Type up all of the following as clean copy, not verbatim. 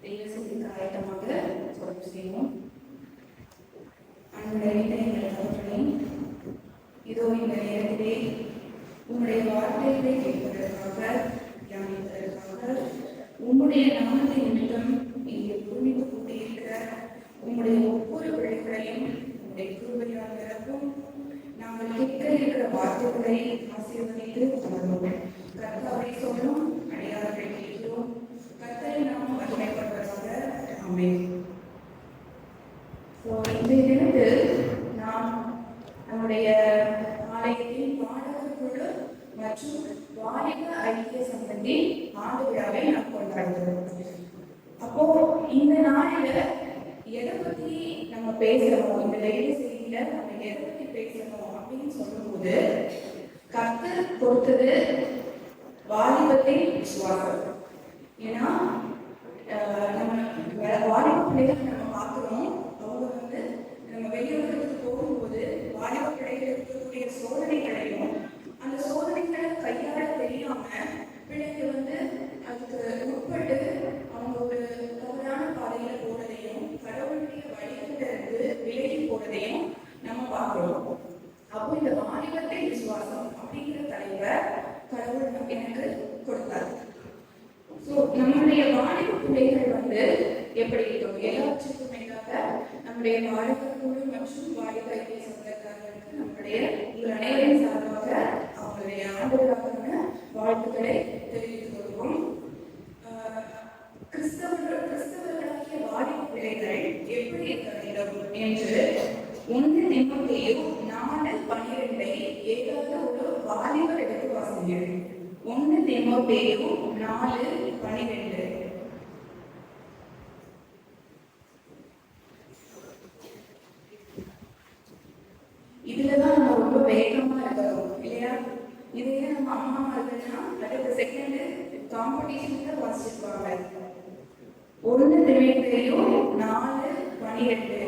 தெய்வசக்திக்கு ஆயத்தமாக தொடர்பு செய்வோம். அன்புடைய எங்கள் தகப்பனே, இதோ இந்த நேரத்திலே உம்முடைய வார்த்தைகளை கேட்பதற்காக, தியானிப்பதற்காக, உம்முடைய நாமத்தை நிமித்தம் இங்கே பூமிக்கு கூட்டியிருக்கிற உம்முடைய ஒவ்வொரு பிள்ளைகளையும் உம்முடைய கிருபையால் நிரப்பும். நாங்கள் கேட்க இருக்கிற வார்த்தைகளை ஆசீர்வதித்து உணர்வோம். கர்த்தாவை சொல்லும் அடையாளங்களை கேட்கிறோம். கர்த்தரை நாம் மகிமைப்படுவதாக. ஆமென். இன்றைய தினத்தில் நாம் நம்முடைய ஆலயத்தின் பாடகர் குழு மற்றும் வாலிப ஐக்கிய சங்கத்தின் ஆண்டு விழாவை நாம் கொண்டாடுகிறோம். அப்போ இந்த நாளில எதை பத்தி நம்ம பேசணும், இந்த லேடி செய்தியில நம்ம எதை பத்தி பேசணும் அப்படின்னு சொல்லும்போது, கர்த்தர் கொடுத்தது வாலிபத்தின் விசுவாசம். ஏன்னா நம்ம வாலிப பிள்ளைகள் நம்ம பார்க்கிறோம், அவங்க நம்ம வெளியுலகத்துக்கு போகும்போது வாலிப பிள்ளைகள் இருக்கக்கூடிய சோதனைகளையும் அந்த சோதனைகளை கையாள தெரியாம பிள்ளைங்க அதுக்கு உட்பட்டு அவங்க ஒரு தவறான பாதையில போறதையும் கடவுளுடைய வழிகளிலிருந்து விலகி போறதையும் நம்ம பார்க்கிறோம். அப்போ இந்த வாலிபத்தை விசுவாசம் அப்படிங்கிற தலைவர் கடவுள் எனக்கு கொடுத்தார். நம்முடைய வாலிப பிள்ளைகள் எப்படி இருக்கும், எல்லாவற்றுக்கும் மேலாக நம்முடைய வாலிப குழு மற்றும் வாலிப ஐக்கிய சங்கக்காரர்களுக்கு நம்முடைய உங்கள் அனைவரின் சார்பாக அவங்களுடைய ஆண்டுகளான வாழ்த்துக்களை தெரிவித்துக் கொள்வோம். கிறிஸ்தவர்களாகிய வாலிப பிள்ளைகள் எப்படி இருக்க வேண்டும் என்று 1 தீமோத்தேயு 4:12 ஏதாவது ஒரு வாலிபர் எடுத்து வாசிங்க. 1 தீமோத்தேயு 4:12. இதுலதான் நம்ம ரொம்ப வேகமா இருக்கிறோம் இல்லையா? இதே நம்ம அம்மாமார்கள்னா அடுத்த செகண்ட் காம்படிஷன்ல வாசிச்சிருப்பாங்க. 1 தீமோத்தேயு 4:12.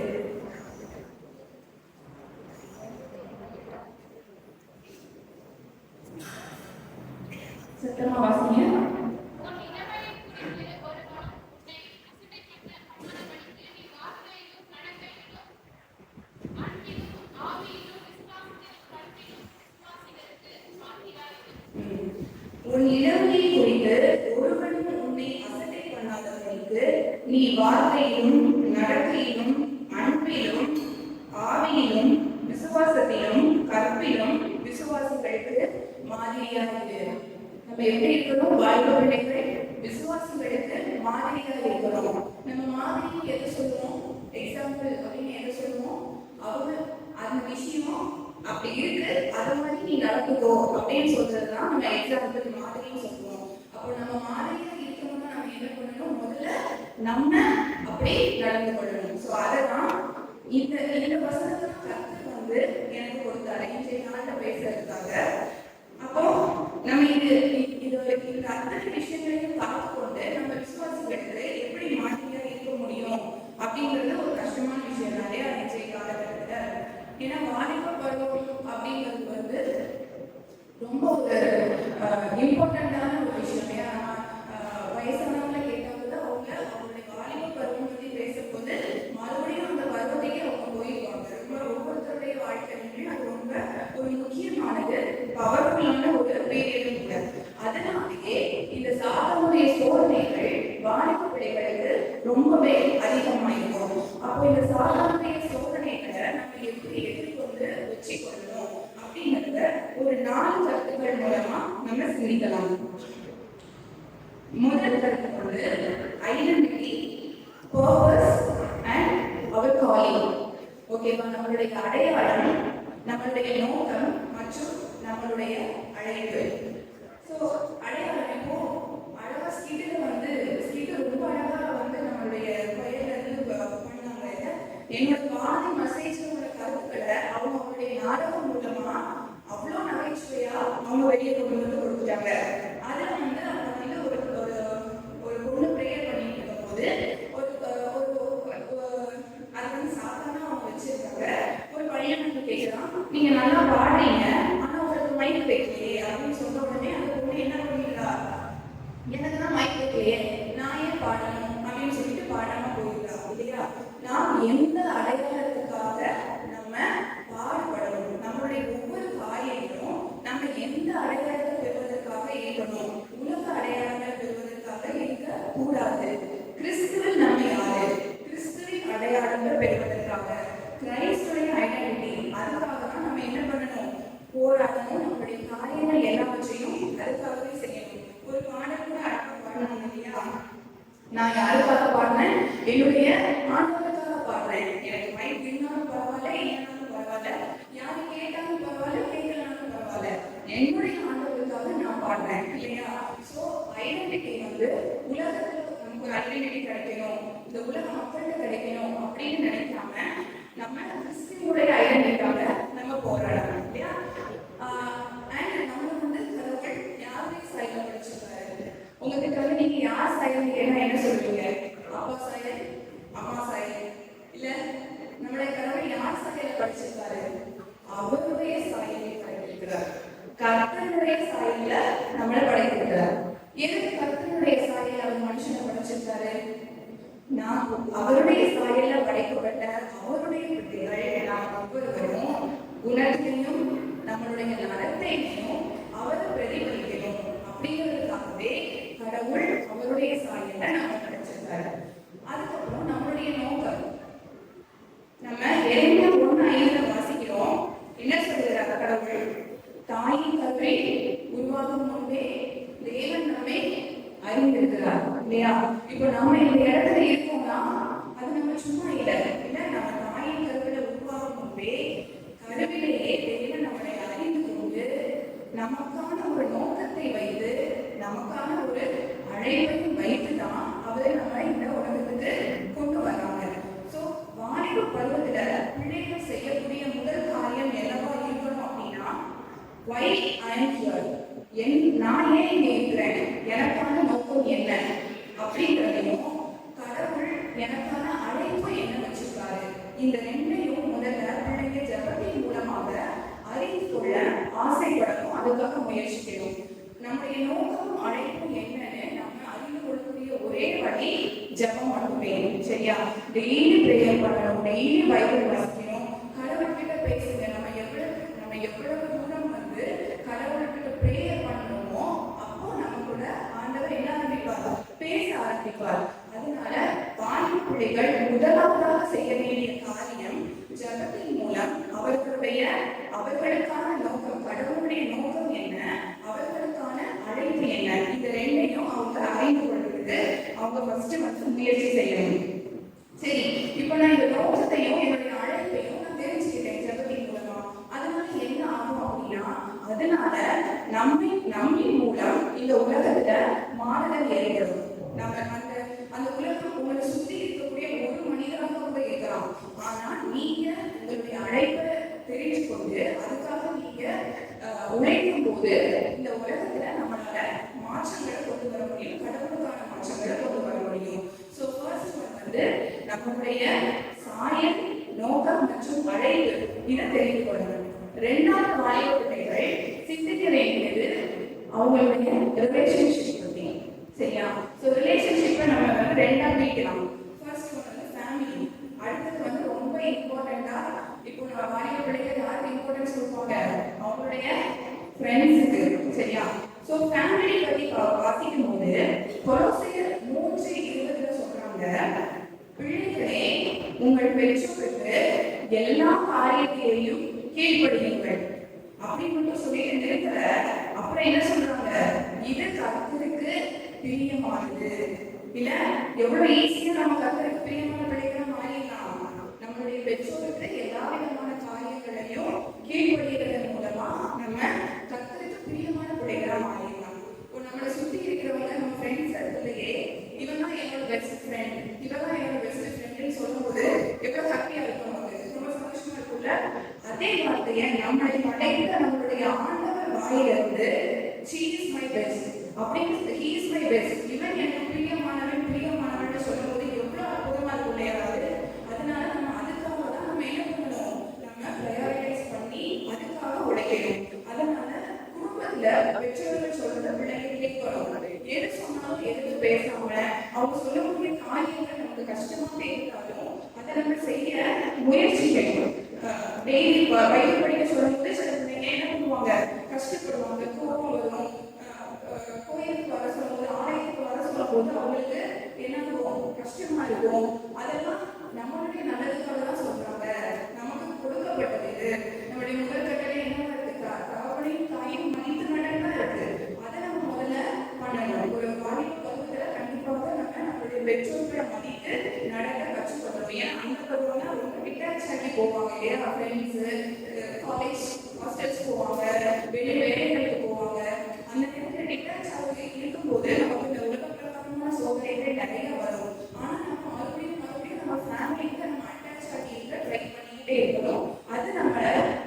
சத்தமா வாசிங்க. உன் இளமையை குறித்து ஒருவனும் உன்னை அசட்டை பண்ணாதவனுக்கு நீ வார்த்தையிலும் நடக்கையிலும் அன்பிலும் ஆவியிலும் விசுவாசத்திலும் கற்பிலும் விசுவாசிகளுக்கு மாதிரியாக. நம்ம எப்படி இருக்கணும்? வாலிப பிள்ளைகள் விசுவாசிகளுக்கு மாதிரியாக இருக்கணும். நம்ம மாதிரி எதை சொல்லுவோம், எக்ஸாம்பிள் அப்படின்னு எதை சொல்லுவோம், அவங்க அந்த விஷயம் அப்படி இருக்கு, அதை மாதிரி நீ நடந்துக்கோ அப்படின்னு சொல்றதுதான் நம்ம எக்ஸாம்பிள் மாதிரின்னு சொல்லுவோம். அப்போ நம்ம மாதிரியா இருக்கணும்னா நம்ம என்ன பண்ணணும்? முதல்ல நம்ம அப்படி நடந்து கொள்ளணும். ஸோ அதைதான் இந்த வசனத்தை கருத்து எனக்கு கொடுத்தாரு இன்றைய நாளில் பேசுறதுக்காக. அப்போ நம்ம இந்த அத்தனை விஷயங்களையும் பார்த்து கொண்டு நம்ம விசுவாசிகளுக்கு எப்படி மாதிரியா இருக்க முடியும் அப்படிங்கிறது ஒரு கஷ்டமான விஷயம் நிறைய இன்றைய காலகட்டத்தில். ஏன்னா வாலிப பருவம் அப்படிங்கிறது ரொம்ப ஒரு இம்பார்ட்டண்டான ஒரு விஷயம். ஏன்னா வயசானவங்களை கேட்டவங்க அவங்களுடைய வாலிப பருவம் பற்றி பேசும்போது மறுபடியும் அந்த பருவத்தையே அவங்க போயிடுவாங்க. ஒவ்வொருத்தருடைய வாழ்க்கையிலுமே அது ரொம்ப ஒரு முக்கியமானது, பவர்ஃபுல்லான ஒரு பீரியடும் கூட. அதனாலேயே இந்த சாதாவுடைய சோதனைகள் வாலிப பிள்ளைகளுக்கு ரொம்பவே அதிகமாயிருக்கும். அப்போ இந்த சாதாவுடைய சோதனைகளை நம்ம எப்படி எதிர்கொண்டு வெற்றி கொள்ளணும் அப்படிங்கிறத ஒரு 4 கருத்துக்கள் மூலமா நம்ம சிந்திக்கலாம். முதல் கருத்து identity, purpose and our calling. ஓகேவா? நம்மளுடைய அடையாளம், நம்மளுடைய நோக்கம் மற்றும் நம்மளுடைய அழைப்பு. ஸோ அடையாளம் இப்போ அழகா ஸ்கிட்டு ரொம்ப அழகா நம்மளுடைய பயிரிலிருந்து பண்ணாங்க. என்னோட பாதி மெசேஜோட கருத்துக்களை அவங்களுடைய நாடகம் மூலமா அவ்வளோ நகைச்சுவையா அவங்க வெளியே கொண்டு வந்து கொடுத்துட்டாங்க. அதுல அவங்க ஒரு பொண்ணு ப்ரேயர் பண்ணிட்டு இருக்கும் போது அது சாதாரண அவங்க வச்சிருக்காங்க. ஒரு பையன் கேட்கிறான், நீங்க நல்லா பாடுறீங்க, ஆனா உங்களுக்கு மைக் வைக்கலையே அப்படின்னு சொன்ன உடனே அந்த பொண்ணு என்ன பண்ணிடுறா, எனக்கு தான் மைக் வைக்கலையே, நான் ஏன் பாடணும் அப்படின்னு சொல்லி நான் யாருக்காக பாடுறேன்? என்னுடைய ஆண்டவருக்காக பாடுறேன். எனக்கு மைக் இருந்தாலும் பரவாயில்ல, இல்லைனாலும் பரவாயில்ல, யாரு கேட்டாலும் பரவாயில்ல, கேட்கலனாலும் பரவாயில்ல, என்னுடைய ஆண்டவருக்காக நான் பாடுறேன் இல்லையா? ஸோ ஐடென்டிட்டி வந்து உலகத்துல நமக்கு ஒரு ஐடென்டிட்டி கிடைக்கணும், இந்த உலக மக்கள்கிட்ட கிடைக்கணும் அப்படின்னு நினைக்காம நம்ம கிறிஸ்துவோடைய ஐடென்டிட்டிக்காக நம்ம போராடணும் இல்லையா? அண்ட் நம்ம வந்து கடவுள் யாருடைய சாயல படிச்சிருக்காரு? உங்ககிட்ட வந்து நீங்க யார் சாயல் கேட்டா என்ன சொல்லுவீங்க? அப்பா சாயல், அம்மா சாயல், இல்ல நம்மளுடைய கடவுள் யார் சாயல படிச்சிருக்காரு? அவருடைய சாயலை படைத்திருக்கிறார். கர்த்தனுடைய சாயல நம்மளை படைத்திருக்கிறார். எதுக்கு கர்த்தனுடைய சாயல் அவர் மனுஷனை படைச்சிருக்காரு? நான் அவருடைய சாயல்ல படைக்கப்பட்ட அவருடைய பிள்ளைகள் நாம் ஒவ்வொருவரும் குணத்தையும் நம்மளுடைய நடத்தையையும் அவர் பிரதிபலிக்கணும் அப்படிங்கிறதுக்காகவே கடவுள் அவருடைய சாயல்ல நம்ம படைச்சிருக்காரு. அதுக்கப்புறம் நம்மளுடைய நோக்கம், நம்ம எரேமியா 1:5 வாசிக்கிறோம். என்ன சொல்லுகிறார் கடவுள்? தாயின் கருவை உருவாகும் முன்பே தேவன் நம்மை அறிந்திருக்கிறார் இல்லையா? இப்போ நம்ம இந்த இடத்துல இருக்கோம்னா அது நம்ம சும்மா இல்லை, நம்ம தாயின் கருவில உருவாகும் முன்பே கருவிலேயே தேவன் நம்மளை அறிந்து கொண்டு நமக்கான ஒரு நோக்கத்தை வைத்து நமக்கான ஒரு அழைப்பையும் வைத்து தான் அவரை நம்ம இந்த உலகத்துக்கு கொண்டு வர்றாங்க. ஸோ வாலிப பருவத்துல பிள்ளைகள் செய்யக்கூடிய முதல் காரியம் என்னவா இருக்கணும் அப்படின்னா, why I am here, நான் ஏன் இங்கே இருக்கிறேன், எனக்கான நோக்கம் என்ன அப்படின்றதையும் கடவுள் எனக்கான அழைப்பு என்ன வச்சிருக்காரு, இந்த ரெண்டையும் முதல்ல பிள்ளைங்க ஜெபத்தின் மூலமாக அறிந்து கொள்ள ஆசைப்படணும். அதுக்காக முயற்சிக்கணும். நம்முடைய நோக்கமும் அழைப்பும் என்னன்னு நம்ம அறிந்து கொள்ளக்கூடிய ஒரே வழி ஜெபம் மட்டுமே. சரியா? டெய்லி ப்ரேயர் பண்ணணும், டெய்லி பைபிள் வாசிக்கணும், கடவுள்கிட்ட பேசுங்க. நம்ம எவ்வளவு தூரம் வந்து கடவுள்கிட்ட ப்ரேயர் பண்ணணுமோ அப்போ நம்ம கூட ஆண்டவர் என்ன ஆரம்பிப்பார்? பேச ஆரம்பிப்பார். அதனால வாலிப பிள்ளைகள் முதலாவதாக செய்ய வேண்டிய காரியம் ஜெபத்தின் மூலம் அவர்களுக்கான நோக்கம், கடவுளுடைய நோக்கம் என்ன, அவர்களுக்கான அழைப்பு என்ன, இந்த ரெண்டையும் அவங்க அறிந்து கொள்வதற்கு அவங்க ஃபர்ஸ்ட் வந்து முயற்சி செய்யணும். சரி, இப்போ நான் இந்த நோக்கத்தையும் என்னுடைய அழைப்பையும் நான் தெரிஞ்சுக்கிட்டேன் ஜெபத்தின் மூலமா. அதனால என்ன ஆகும் அப்படின்னா, அதனால நம்மின் மூலம் இந்த உலகத்துல மாறுதல் ஏற்படும். நம்ம அந்த உலகம் உங்களை சுத்தி இருக்கக்கூடிய ஒரு மனிதராக கூட இருக்கலாம். ஆனா நீங்க உங்களுடைய அழைப்பை தெரிஞ்சு கொண்டு அதுக்காக நீங்க உழைக்கும் போது இந்த உலகத்துல நம்மளால மாற்றங்களை கொண்டு வர முடியும், கடவுளுக்கான மாற்றங்களை கொண்டு வர முடியும். ஸோ ஃபர்ஸ்ட் வந்து நம்மளுடைய சாயல், நோக்கம் மற்றும் அழைப்பு இதை தெரிந்து கொள்ளணும். ரெண்டாவது வாலிப பிள்ளைகள் சிந்திக்க வேண்டியது அவங்களுடைய ரிலேஷன்ஷிப் பத்தி. சரியா? ஸோ ரிலேஷன்ஷிப்பை நம்ம வந்து ரெண்டா பிரிக்கலாம். ஃபர்ஸ்ட் வந்து ஃபேமிலி, அடுத்தது வந்து ரொம்ப இம்பார்ட்டண்டா இப்போ நம்ம வாலிப பிள்ளைகள் யாருக்கு இம்பார்ட்டன்ஸ் கொடுப்பாங்க? அவங்களுடைய ஃப்ரெண்ட்ஸுக்கு. சரியா? ஸோ ஃபேமிலி பத்தி வாசிக்கும் போது கொலோசியர் 3:20 சொல்றாங்க, பிள்ளைகளே உங்கள் பெற்றோருக்கு எல்லா காரியத்தையும் கீழ்ப்படியுங்கள் அப்படின்னு மட்டும் சொல்லிட்டு நிறுத்தல. அப்புறம் என்ன சொல்றாங்க? இது கர்த்தருக்கு பிரியமானது. இல்ல எவ்வளவு ஈஸியா நம்ம கர்த்தருக்கு பிரியமான பிள்ளைகளா மாறிடலாம். நம்மளுடைய பெற்றோருக்கு எல்லா விதமான காரியங்களையும் கீழ்ப்படியதன் மூலமா நம்ம கர்த்தருக்கு பிரியமான பிள்ளைகளா மாறிடலாம். இப்போ நம்மளை சுத்தி இருக்கிறவங்க, நம்ம ஃப்ரெண்ட்ஸ் இடத்துலயே இவன் தான் என்னோட பெஸ்ட் ஃப்ரெண்ட், இவன் தான் என்னோட பெஸ்ட் ஃப்ரெண்ட்னு சொல்லும்போது எவ்வளவு ஹாப்பியா இருக்கும், நமக்கு ரொம்ப சந்தோஷமா இருக்கும்ல. அதே வார்த்தையை நம்மளை படைத்த நம்மளுடைய ஆண்டவர் வாயிலிருந்து she is my best அப்படின்னு, he is my best, இவன் எனக்கு பிரியமானவன் சொல்லும்போது எவ்வளவு அற்புதமா இருக்கும் இல்லையா? அதனால நம்ம அதுக்காக தான் நம்ம என்ன பண்ணணும்? நம்ம ப்ரையாரிட்டைஸ் பண்ணி அதுக்காக உழைக்கணும். அதனால குடும்பத்துல பெற்றோர்கள் சொல்றத பிள்ளைங்க கேட்கணும். எது சொன்னாலும் எதுக்கு பேசாம அவங்க சொல்லக்கூடிய காரியங்கள் நமக்கு கஷ்டமா இருந்தாலும் அதை நம்ம செய்ய முயற்சிக்கணும். டெய்லி பைபிள் படிக்க சொல்லும்போது சில பிள்ளைங்க என்ன பண்ணுவாங்க? கஷ்டப்படுவாங்க, கோபம் வரும். கோயிலுக்கு வர சொல்லும்போது, ஆலயத்துக்கு வர சொல்லும் போது அவங்களுக்கு என்ன கஷ்டமா இருக்கும். அதெல்லாம் நம்மளுடைய நல்லதுக்காக தான் சொல்றாங்க. நமக்கு கொடுக்கப்பட்டது இது. நம்முடைய முதல் கட்டளை என்னவா இருக்கு? தகப்பனையும் தாயும் மனித நலன் தான் இருக்கு. அதை நம்ம முதல்ல பண்ணணும். ஒரு வாலிப பருவத்துல கண்டிப்பாக நம்ம நம்மளுடைய ஃப்ரெண்ட்ஸு காலேஜ் ஹாஸ்டல்ஸ் போவாங்க, வேலைகளுக்கு போவாங்க. அந்த நேரத்தில் டிட்டாச் ஆகி இருக்கும்போது நமக்கு இந்த உலக பிரகாரமான சோதனைகள் நிறைய வரும். ஆனால் நம்ம மறுபடியும் நம்ம ஃபேமிலிக்கு நம்ம அட்டாச் ஆகி இருக்க ட்ரை பண்ணிக்கிட்டே இருக்கணும். அது நம்ம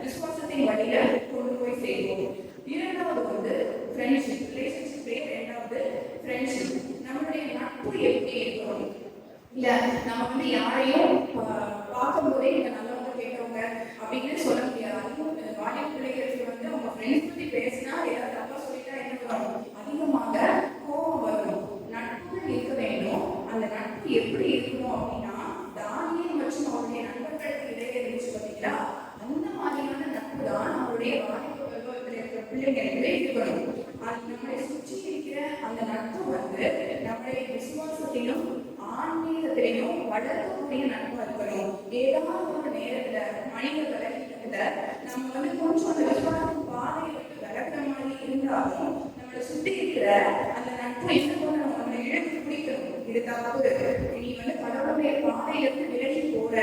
விசுவாசத்தின் வழியில கொண்டு போய் சேர்க்கும். இரண்டாவது ஃப்ரெண்ட்ஷிப், ரிலேஷன்ஷிப்லேயே ரெண்டாவது ஃப்ரெண்ட்ஷிப். நம்மளுடைய நட்பு எப்படி இருக்கணும்? இல்ல நம்ம யாரையும் பார்க்கும் போதே இங்க நல்லவங்க கேட்கறவங்க அப்படின்னு சொல்ல முடியாது. அதுவும் வாலிப பிள்ளைகளுக்கு அவங்க ஃப்ரெண்ட்ஸ் பத்தி பேசினா ஏதாவது தப்பா சொல்லிட்டா என்ன வரும்? அதிகமாக கோபம் வரும். நட்புகள் இருக்க வேண்டும். அந்த நட்பு எப்படி இருக்கணும் அப்படின்னா, தானியல் மற்றும் அவருடைய நண்பர்களுக்கு இடையே இருந்துச்சு பார்த்தீங்களா, அந்த மாதிரியான நட்பு தான் நம்மளுடைய வாலிப பருவத்தில் இருக்கிற பிள்ளைகளுக்கு இருக்கணும். அது நம்மளை சுற்றி இருக்கிற அந்த நட்பு நம்முடைய விசுவாசத்தையும் ஆன்மீகத்திலையும் வளர்க்கக்கூடிய நட்பா இருக்கணும். ஏதாவது ஒரு நேரத்துல மனித விலகிட்டதுல நம்ம கொஞ்சம் அந்த விசுவாச பாதையை விட்டு விளக்குற மாதிரி இருந்தாலும் நம்மளை சுற்றி இருக்கிற அந்த நட்பு என்ன பண்ணணும்? நம்மளை இழந்து பிடிக்கணும். இது தப்பு, நீ கடவுளுடைய பாதையிலிருந்து விலகி போற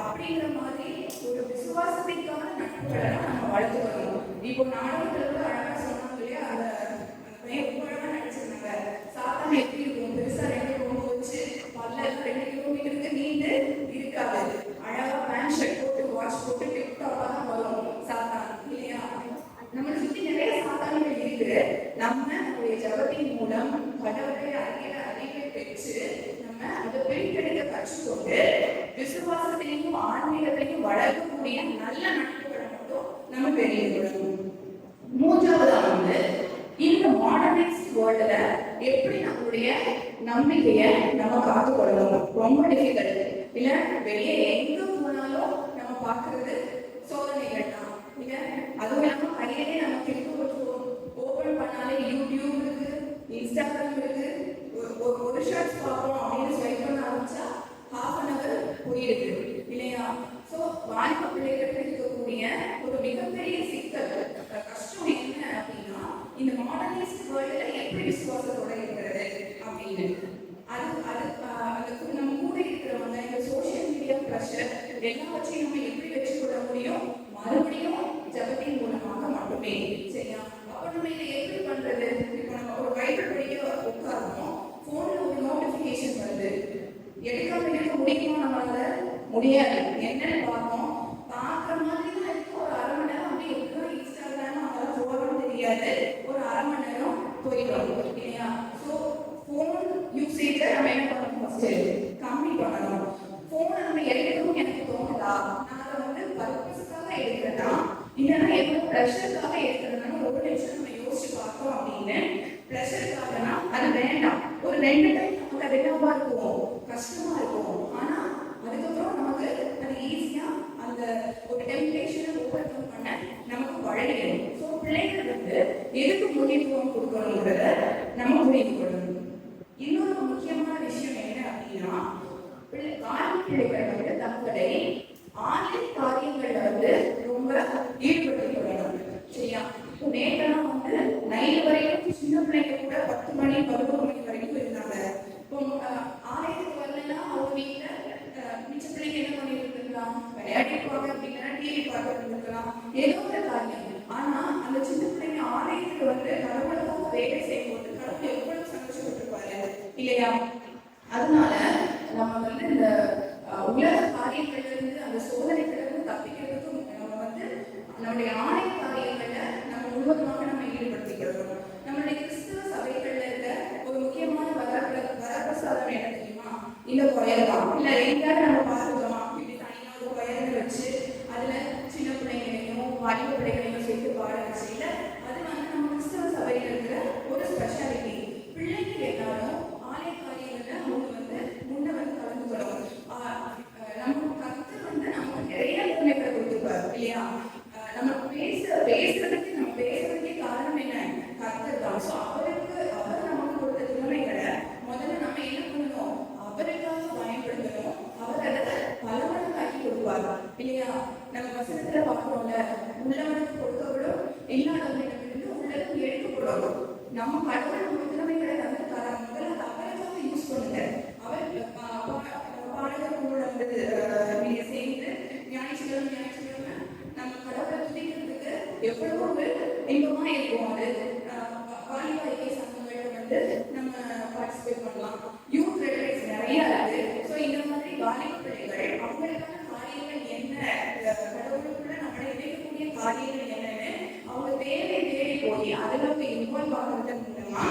அப்படிங்கிற மாதிரி ஒரு விசுவாசத்திற்கான நட்புகளை நம்ம வளர்த்துக்கணும். இப்போ நாடகத்துல அழகா சொன்னாங்க இல்லையா, அந்த பையன் ரொம்ப அழகா நடிச்சிருந்தாங்க. சாதாரண எப்படி இருக்கும்? பெருசா 2 கொண்டு வச்சு பல்லெல்லாம் 2 கிலோமீட்டருக்கு நீண்டு இருக்காது. அழகா பேண்ட் ஷர்ட் போட்டு வாட்ச் போட்டு டிப்டாப்பா தான் வரும் சாத்தான், இல்லையா? நம்மளை சுற்றி நிறைய சாத்தான்கள் இருக்கு. நம்மளுடைய ஜபத்தின் மூலம் கடவுளை அறிவை பெற்று நம்ம அதை பிரித்தெடுக்க கற்றுக்கொண்டு விசுவாசத்தையும் ஆன்மீகத்தையும் வளர்க்கக்கூடிய நல்ல நட்புகளை மட்டும் நம்ம பெரியது. மூன்றாவது இந்த மாடர்னைஸ்ட் வேர்ல்டுல எப்படி நம்மளுடைய நம்பிக்கையை நம்ம காத்துக்கொள்ளணும்? ரொம்ப டிஃபிகல்ட் இல்ல. வெளியே எங்க போனாலும் நம்ம பார்க்கறது சோதனைகள் தான் இல்ல. அதுவும் இல்லாம கையிலே நம்ம ஓபன் பண்ணாலே யூடியூப் இருக்கு, இன்ஸ்டாகிராம் இருக்கு. ஒரு ஷார்ட்ஸ் பார்ப்போம் அப்படின்னு ஸ்வைப் பண்ண ஆரம்பிச்சா ½ போயிருக்கு இல்லையா? ஸோ வாலிப பிள்ளைகளுக்கு இருக்கக்கூடிய ஒரு மிகப்பெரிய சிக்கல் கஷ்டம் என்ன அப்படின்னா, இந்த மாடர்னைஸ்ட் வேர்ல்டுல எப்படி விசுவாசத்தோட இருக்கிறது அப்படின்னு. அதுக்கு நம்ம கூட இருக்கிறவங்க இந்த சோசியல் மீடியா ப்ரெஷர் எல்லாவற்றையும் நம்ம எப்படி வச்சுக்கொள்ள முடியும்? மறுபடியும் ஜபத்தின் மூலமாக மட்டுமே. சரியா? அப்போ நம்ம இதை எப்படி பண்றது? இப்போ நம்ம ஒரு பைபிள் படிக்க உட்காரணும், போன்ல ஒரு நோட்டிபிகேஷன் வருது, எடுக்காம இருக்க முடியுமா? நம்மளால முடியாது. என்னன்னு பார்ப்போம், பார்க்குற மாதிரி தான் இருக்கு. ஒரு 1/2 மணி நேரம் அப்படி எப்படி இன்ஸ்டாகிராம் அதெல்லாம் போகணும்னு தெரியாது. ஒரு 1/2 மணி நேரம் போயிடும் இல்லையா? ஸோ ஃபோன் யூசேஜை நம்ம என்ன பண்ணணும்? ஃபர்ஸ்ட் கம்மி பண்ணணும். ஃபோனை நம்ம எடுக்கணும்னு எனக்கு தோணுதா? நான் அதை பர்பஸ்க்காக எடுக்கிறதா இல்லைன்னா எவ்வளோ ப்ரெஷருக்காக எடுக்கிறதுனால ஒரு நிமிஷம் நம்ம யோசிச்சு பார்த்தோம் அப்படின்னு. ப்ரெஷருக்காகனா அது வேண்டாம். ஒரு 2 டைம் நமக்கு அது என்னவா இருக்கும்? கஷ்டமா இருக்கும். ஆனா அதுக்கப்புறம் நமக்கு அது ஈஸியா அந்த ஒரு டெம்ப்டேஷனை ஓவர் கம் பண்ண நமக்கு பழகிடும். ஸோ பிள்ளைகள் எதுக்கு முக்கியத்துவம் கொடுக்கணுங்கிறத நம்ம புரிந்து கொள்ளணும். இன்னொரு முக்கியமான விஷயம் என்ன அப்படின்னா, பிள்ளைகள் தங்களை ஆன்லைன் காரியங்கள்ல ரொம்ப ஈடுபடுத்திக் கொள்ளணும். சரியா? நேற்றெல்லாம் நைட் வரைக்கும் சின்ன பிள்ளைங்க கூட 10 மணி 11 மணி வரைக்கும் இருந்தாங்க. இப்போ ஆலயத்துக்கு வரலன்னா அவங்க வீட்டுல மிச்ச பிள்ளைங்க என்ன பண்ணிட்டு இருக்கலாம்? விளையாடிப்பாங்க, அப்படின்னா டிவி பார்த்துட்டு இருக்கலாம், ஏதோ ஒரு காரியம். ஆனா அந்த சின்ன பிள்ளைங்க ஆலயத்துக்கு கடவுளுக்காக வேலை செய்யும்போது கடவுள் எவ்வளவு சந்தோஷப்பட்டிருப்பாரு இல்லையா? அதனால நம்ம இந்த உலக காரியங்கள்ல இருந்து அந்த சோதனைகள்ல இருந்து தப்பிக்கிறதுக்கு நம்ம நம்முடைய ஆலய காரியங்கள்ல நம்ம முழுவதுமாக நம்ம ஈடுபடுத்திக்கிறோம். நம்மளுடைய கிறிஸ்துவ சபைகள்ல இருக்க ஒரு முக்கியமான வரப்பிரசாதம் என்ன தெரியுமா? இந்த கொயர் தான். இல்ல எங்கேயாவது நம்ம பார்த்துக்கோமா? இப்படி தனியா ஒரு கொயரை வச்சு அதுல சின்ன பிள்ளைங்களையும் வாலிப பிள்ளைகளையும் சேர்த்து பாட வச்சு இல்ல. அது நம்ம கிறிஸ்தவ சபையில இருக்கிற ஒரு ஸ்பெஷாலிட்டி. பிள்ளைங்க எல்லாரும் ஆலய காரியங்கள்ல அவங்க முன்ன கலந்துக்கணும். நம்ம கருத்து நமக்கு நிறைய திறமைகளை கொடுத்துருப்பாரு இல்லையா? நம்ம பேசுறதுக்கே காரணம் என்ன? கர்த்தர் தான். ஸோ அவர் நமக்கு கொடுத்த திறமைகளை முதல்ல நம்ம என்ன பண்ணணும்? அவருக்காக பயன்படுத்தணும். அவர் அதை பலமடங்காக்கி கொடுப்பாரு இல்லையா? நம்ம வசனத்துல பார்க்கிறோம்ல, உள்ளவனுக்கு கொடுக்கப்படும், இல்லாதவனிடமிருந்து உள்ளதும் எடுக்கப்படும். நம்ம கடவுள் நம்ம திறமைகளை தந்திருக்காரு. முதல்ல அதை அவருக்காக யூஸ் பண்ணுங்க. அவர் பாடகர் கூட நீங்க சேர்ந்து ஞாயிற்றுக்கிழமை எவ்வளவு ஒரு இன்பமா இருக்கும். அது வாலிப ஐக்கிய சங்கங்கள்ல வந்து நம்ம பார்ட்டிசிபேட் பண்ணலாம். யூத் ரெலவேஸ் நிறைய இருக்கு. ஸோ இந்த மாதிரி வாலிப பிள்ளைகள் அவங்களுக்கான காரியங்கள் என்ன, கடவுளுக்குள்ள நம்மளை இணைக்கக்கூடிய காரியங்கள் என்னன்னு அவங்க தேடி போய் அதில் போய் இன்வால்வ் ஆகிறது மூலமா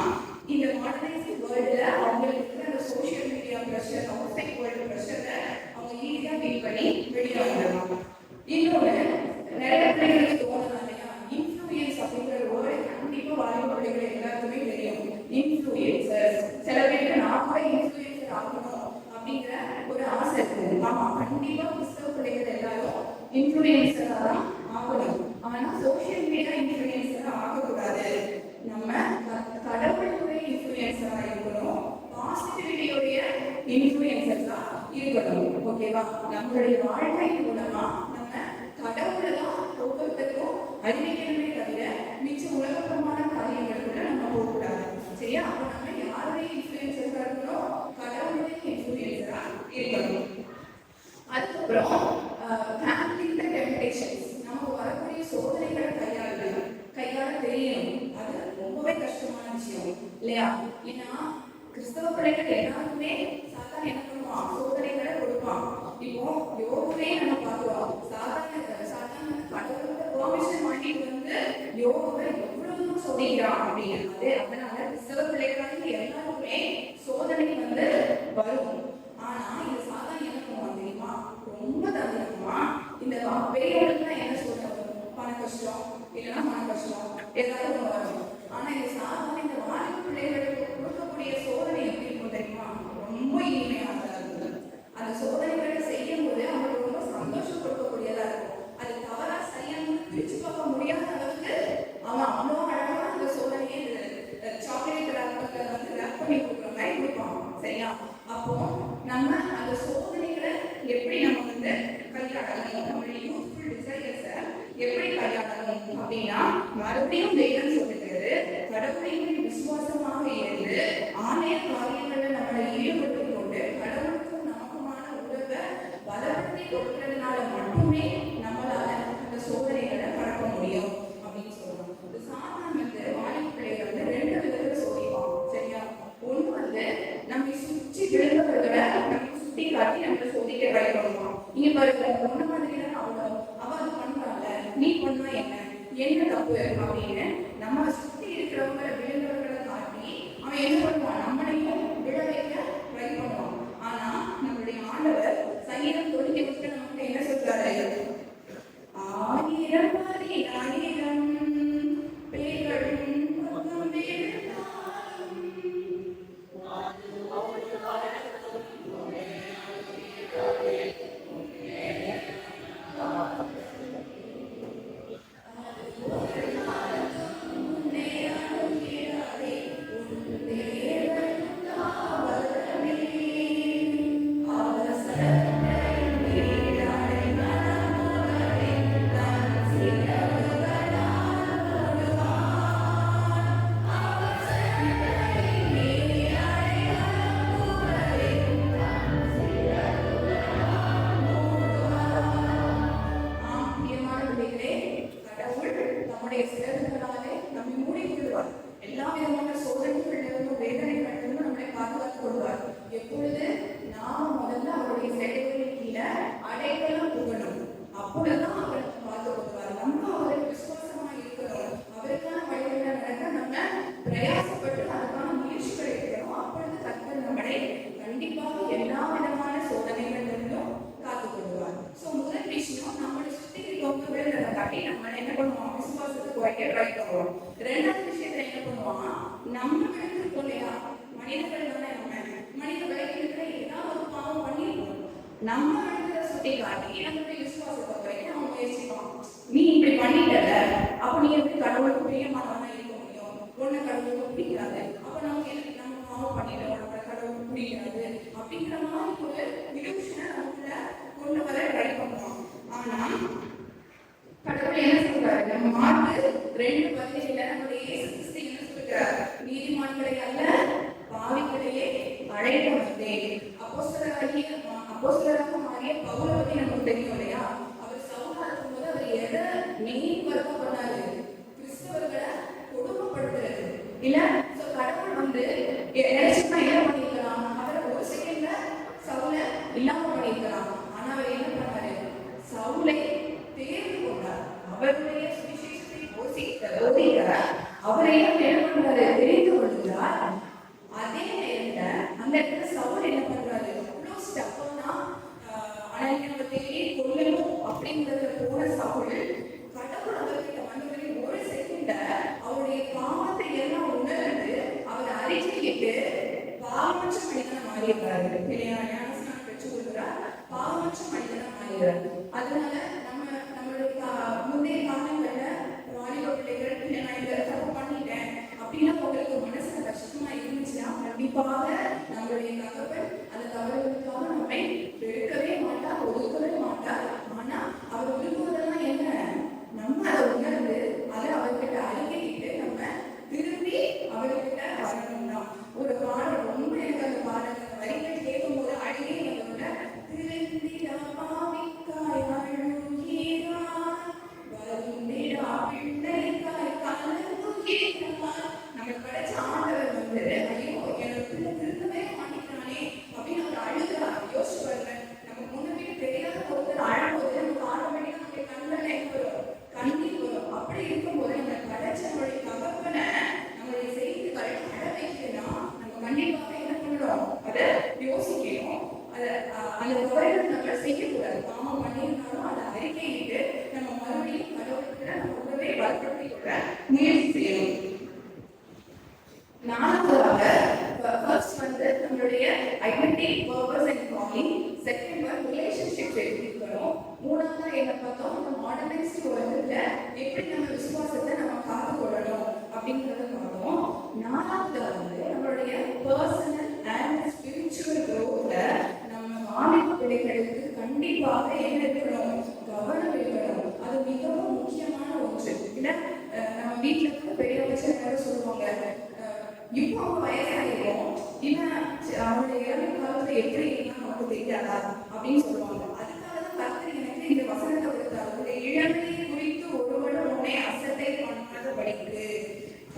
இந்த மாடர்னைஸ்ட் வேர்ல்டுல அவங்களுக்கு அந்த social media pressure, outside world ப்ரெஷரை அவங்க ஈஸியா ஃபீல் பண்ணி வெளியே வந்துடலாம். இன்னொன்று, நிறைய பிள்ளைகளுக்கு தோணலாம் இல்லையா, இன்ஃப்ளூயன்ஸ் அப்படிங்கிற வேர்டு கண்டிப்பா வாலிப பிள்ளைகள் எல்லாருக்குமே தெரியும். இன்ஃப்ளூயன்சர், சில பேருக்கு நான் கூட இன்ஃப்ளூயன்சர் ஆகணும் அப்படிங்கிற ஒரு ஆசை இருக்கு. ஆமா, கண்டிப்பா கிறிஸ்தவ பிள்ளைகள் எல்லாரும் இன்ஃப்ளூயன்சரா தான் ஆகணும். ஆனா சோசியல் மீடியா இன்ஃப்ளூயன்சரா ஆகக்கூடாது. நம்ம கடவுளுடைய இன்ஃப்ளூயன்சரா இருக்கணும், பாசிட்டிவிட்டியோடைய இன்ஃப்ளூயன்சர்ஸா இருக்கணும். ஓகேவா? நம்மளுடைய வாழ்க்கை மூலமா நம்ம கடவுளை தான் ஒவ்வொருத்தருக்கும் அறிவிக்கணுமே தவிர மிச்ச உலகமான காரியங்களுக்குள்ள நம்ம போகக்கூடாது. சரியா? அப்ப நம்ம யாருடைய இன்ஃப்ளூயன்சரா இருக்கணும்? கடவுளுடைய இன்ஃப்ளூயன்சரா இருக்கணும். அதுக்கப்புறம் ஹேண்ட்லிங் தி டெம்ப்டேஷன்ஸ், நமக்கு வரக்கூடிய சோதனைகளை கையாள தெரியணும். அது ரொம்பவே கஷ்டமான விஷயம் இல்லையா? ஏன்னா கிறிஸ்தவ பிள்ளைகள் எல்லாருக்குமே சாத்தான் என்ன பண்ணுவான்? சோதனைகளை கொடுப்பான். இப்போ யோகவே நம்ம பார்க்கிறோம். சாத்தான் கடவுளோட பெர்மிஷன் வாங்கிட்டு வந்து யோகவை எவ்வளவு சோதிக்கிறான் அப்படிங்கிறது. அதனால கிறிஸ்தவ பிள்ளைகளாக எல்லாருக்குமே சோதனை வந்து வரும். ஆனா இந்த சாத்தான் என்ன பண்ணுவான் தெரியுமா? ரொம்ப தந்திரமா இந்த பெரியவர்களுக்கு என்ன சோதனை வரும்? பண கஷ்டம், இல்லைன்னா மன கஷ்டம், ஏதாவது வரும். ஆனா இந்த சாத்தான் இந்த வாலிப பிள்ளைகளுக்கு கொடுக்கக்கூடிய சோதனை எப்படி இருக்கும் தெரியுமா? ரொம்ப இனிமையானதா இருக்குது. அந்த சோதனைகளை செய்யும் போது அவங்களுக்கு ரொம்ப சந்தோஷம் கொடுக்கக்கூடியதா இருக்கும். அது தவறா சரியான பிரிச்சு பார்க்க முடியாத அளவுக்கு அவன் அவ்வளோ அழகா அந்த சோதனையை சாக்லேட் ரேப்பர்ல வந்து ரேப் பண்ணி கொடுக்குற மாதிரி கொடுப்பான். சரியா? அப்போ நம்ம அந்த சோதனைகளை எப்படி நம்ம வந்து கையாளணும், நம்மளுடைய யூத்ஃபுல் டிசைர்ஸை எப்படி கையாளணும் அப்படின்னா, மறுபடியும் தெய்வம் சொல்லுகிறது, கடவுளையும் விசுவாசமாக இருந்து ஆலய காரியங்களில் நம்மளை ஈடுபட்டு கொண்டு கடவுளுக்கும் நமக்குமான உறவை பலப்படுத்தி கொடுக்கிறதுனால மட்டுமே நம்மளால அந்த சோதனைகளை கடக்க முடியும் அப்படின்னு சொல்றோம். இந்த சாத்தான் வந்து வாலிப பிள்ளைகளை வந்து ரெண்டு விதத்துல சோதிப்பான். சரியா? ஒண்ணு வந்து நம்ம சுற்றி விழுந்தவர்களை நம்ம சுட்டி காட்டி நம்மளை சோதிக்க ட்ரை பண்ணுவான். இங்க பாருங்க, ஒண்ணு மாதிரி தான் அவ அது பண்றாங்க, நீ பண்ணா என்ன தப்பு அப்படின்னு நம்ம சுத்தி இருக்கிறவங்களை விழுந்தவர்களை காட்டி அவன் என்ன பண்ணுவான்? நம்மளையும் விழ வைக்க ட்ரை பண்ணுவான். ஆனா நம்மளுடைய ஆண்டவர் சங்கீதம் 98 நமக்கு என்ன சொல்றாரு? ஆயிரம் ஆயிரம் பேர்களும் ரெண்டாவது விஷயத்துல என்ன பண்ணுவான்? நம்ம இருக்கோம் இல்லையா, மனிதர்கள் தானே மனிதர்களை இருக்கிற ஏதாவது ஒரு பாவம் பண்ணிருக்கோம். நம்ம சுட்டி காட்டி நம்மளுடைய விசுவாசத்தை குறைக்க அவன் முயற்சிப்பான். நீ இப்படி பண்ணிட்டல, அப்ப நீ எப்படி கடவுளுக்கு பிரியமானவனா இருக்க முடியும்? ஒண்ணு கடவுளுக்கு பிடிக்காது, அப்ப நம்ம பாவம் பண்ணிட்டோம், நம்ம கடவுளுக்கு பிடிக்காது அப்படிங்கிற மாதிரி ஒரு இலூஷனை நமக்குள்ள கொண்டு வர ட்ரை பண்ணுவான். ஆனா கடவுள் என்ன சொல்றாரு? நம்ம மார்க் 2:17 நம்முடைய இயேசு என்ன சொல்றாரு? நீதிமான்களை அல்ல பாவிகளையே அழைக்க வந்தேன். அப்போஸ்தலராக மாறிய பவுலை பத்தி நமக்கு தெரியும் இல்லையா? அவர் சவுலா இருக்கும்போது அவர் எதை மெயின் ஒர்க் பண்ணாரு? அதே நேரத்துல அந்த இடத்துல சவுல் என்ன பண்றாரு, அவ்வளவு ஸ்டப்பனா அனனியாவை தேடி கொல்லணும் அப்படிங்கிறதுல போன சவுல் கடவுள் அவர்கிட்ட வந்தவரை ஒரு செகண்ட அவருடைய பாவத்தை எல்லாம் உணர்ந்து அவர் அறிக்கையிட்டு பாவமற்ற மனிதனா மாறிடுறாரு இல்லையா? ஞானஸ்நானம் பெற்று கொள்கிறார், பாவமற்ற மனிதனா மாறிடுறாரு. அதனால நம்மளுடைய முந்தைய காலங்கள்ல வாலிப பிள்ளைகள் இல்லை நான் இந்த தப்பு பண்ணிட்டேன் அப்படின்னா உங்களுக்கு மனசுல கஷ்டமா இருந்துச்சுன்னா கண்டிப்பாக நம்மளுடைய தகவல் அந்த தவறுகளுக்காக நம்மை வெறுக்கவே மாட்டார், ஒதுக்கவே மாட்டார். ஆனா அவர் விரும்புவதெல்லாம் என்ன, நம்ம அதை உணர்ந்து அதை அவர்கிட்ட அறிக்கையிட்டு நம்ம திரும்பி அவர்கிட்ட வரணும் தான். ஒரு பாடல் ரொம்ப எனக்கு அந்த பாடல் வரிகள் கேட்கும் போது அடியே அதோட திருந்திடா பாவிக்காய் அழுகிறார் வருந்திடா பிள்ளைக்காய் கலங்குகிறார். நம்ம கிடைச்ச ஆண்டவர் வந்து ஐயோ எனக்கு திருந்தவே மாட்டேங்கிறானே அப்படின்னு அவர் அழுகிறார். யோசிச்சு பாருங்க, நமக்கு முன்னாடி தெரியாத ஒருத்தர் அழும்போது நமக்கு ஆட்டோமேட்டிக்கா நம்மளுடைய கண்ணில் வரும், கண்ணீர் வரும். அப்படி இருக்கும்போது நம்ம கிடைச்ச நம்மளுடைய தகப்பனை நம்மளுடைய செய்திகளை அட வைக்கணும்னா நம்ம கண்டிப்பாக என்ன பண்ணணும், அதை யோசிக்கணும். அந்த தவறுகள் நம்ம செய்யக்கூடாது. பாவம் பண்ணியிருந்தாலும் அதை அறிக்கையிட்டு நம்ம மறுபடியும் கடவுளுக்கு நம்ம உடனே வளர்ப்படுத்திக் கொள்ள முயற்சி செய்யணும். நான்காவதாக ஃபர்ஸ்ட் வந்து நம்மளுடைய identity, purpose and calling. Second வந்து ரிலேஷன்ஷிப் எடுத்துக்கணும். மூணாவதா என்ன பார்த்தோம், இந்த மாடர்னைஸ்ட் வேர்ல்டுல எப்படி நம்ம விசுவாசத்தை நம்ம காத்துக்கொள்ளணும் அப்படிங்கிறத பார்த்தோம். நாலாவது வந்து நம்மளுடைய பர்சனல் அண்ட் ஸ்பிரிச்சுவல் க்ரோத்ல நம்ம வாலிப பிள்ளைகளுக்கு கண்டிப்பாக என்ன இருக்கணும், கவனம் இருக்கணும். அது மிகவும் முக்கியமான ஒன்று. இல்ல நம்ம வீட்டுல கூட பெரியவங்க சில நேரம் சொல்லுவாங்க, இப்போ அவங்க வயசாயிருக்கும், இவன் அவனுடைய இளமை காலத்துல எப்படி இருந்தா நமக்கு தெரியாதா அப்படின்னு சொல்லுவாங்க. அதுக்காக தான் கர்த்தர் எனக்கு இந்த வசனத்தை கொடுத்தார், உங்களுடைய இளமையை குறித்து ஒருவரும் உன்னை அசட்டை பண்ணாத படிக்கு.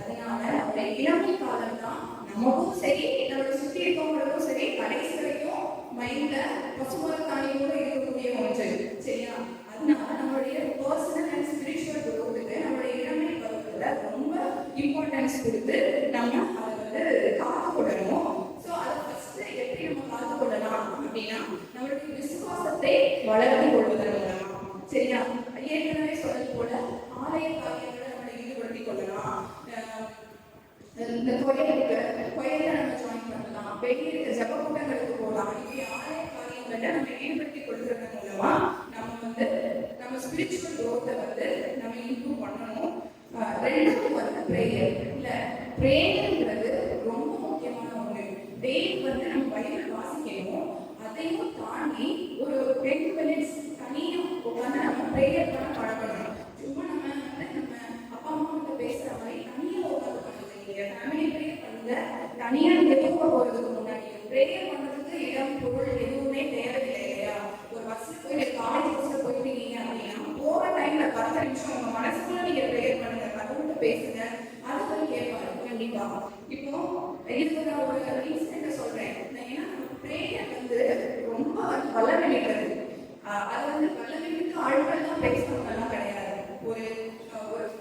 அதனால அவருடைய இளமை காலம் தான் நமக்கும் சரி நம்மளோட சுற்றி இருக்கவங்களுக்கும் சரி கடைசி வரைக்கும் மைண்ட்ல பசுமரத்தாணியோட இருக்கக்கூடிய ஒன்று, சரியா? அதனால நம்மளுடைய பர்சனல் அண்ட் ஸ்பிரிச்சுவல் குரோத்துக்கு நம்மளுடைய இளமை பருவத்துல ரொம்ப இம்பார்ட்டன்ஸ் கொடுத்து நம்ம அதை வந்து காத்துக்கொள்ளணும். ஸோ அதை ஃபர்ஸ்ட் எப்படி நம்ம காத்துக்கொள்ளலாம் அப்படின்னா நம்மளுடைய விசுவாசத்தை வளர்த்து கொள்வதன் மூலமா, சரியா? ஏற்கனவே சொன்னது போல ஆலய காரியங்களை நம்மளை ஈடுபடுத்திக் கொள்ளலாம். இந்த கோயில நம்ம ஜாயின் பண்ணலாம், வெளியே இருக்க ஜப கூட்டங்களுக்கு போகலாம். இப்படி ஆலய காரியங்களை நம்ம ஈடுபடுத்திக் கொள்வதன் மூலமா நம்ம வந்து நம்ம ஸ்பிரிச்சுவல் க்ரோத்தை வந்து நம்ம இம்ப்ரூவ் பண்ணணும். ரெண்டாவது வந்து பிரேயர். இல்ல பிரேயர்ங்கிறது ரொம்ப முக்கியமான ஒண்ணு. டெய்லி வந்து நம்ம பைபிள் வாசிக்கணும். அதையும் தாண்டி ஒரு 10 minutes தனியா உட்காந்து நம்ம பிரேயர் பண்ண பழகணும். சும்மா நம்ம வந்து நம்ம அப்பா அம்மா கிட்ட பேசுற மாதிரி தனியா உட்காந்து பண்ணுறது, ஃபேமிலி பிரேயர் பண்ணுங்க. தனியா நீங்க தூங்க போறதுக்கு முன்னாடி பிரேயர் பண்றதுக்கு இடம் பொருள் எதுவுமே தேவையில்லை இல்லையா? ஒரு பஸ்ல போய் காலேஜ் பஸ்ல போயிட்டீங்க அப்படின்னா போற டைம்ல 10 நிமிஷம் உங்க மனசுக்குள்ள நீங்க பிரேயர் பண்ணுங்க, கடவுள்கிட்ட பேசுங்க, அது வந்து கேட்பாரு கண்டிப்பா. இப்போ இதுக்கு நான் ஒரு இன்சிடென்ட் சொல்றேன். ஏன்னா பிரேயர் வந்து ரொம்ப வல்லமை மிக்கது. அது வந்து வல்லமை மிக்க ஆட்கள் தான் பேசணும்லாம் கிடையாது. ஒரு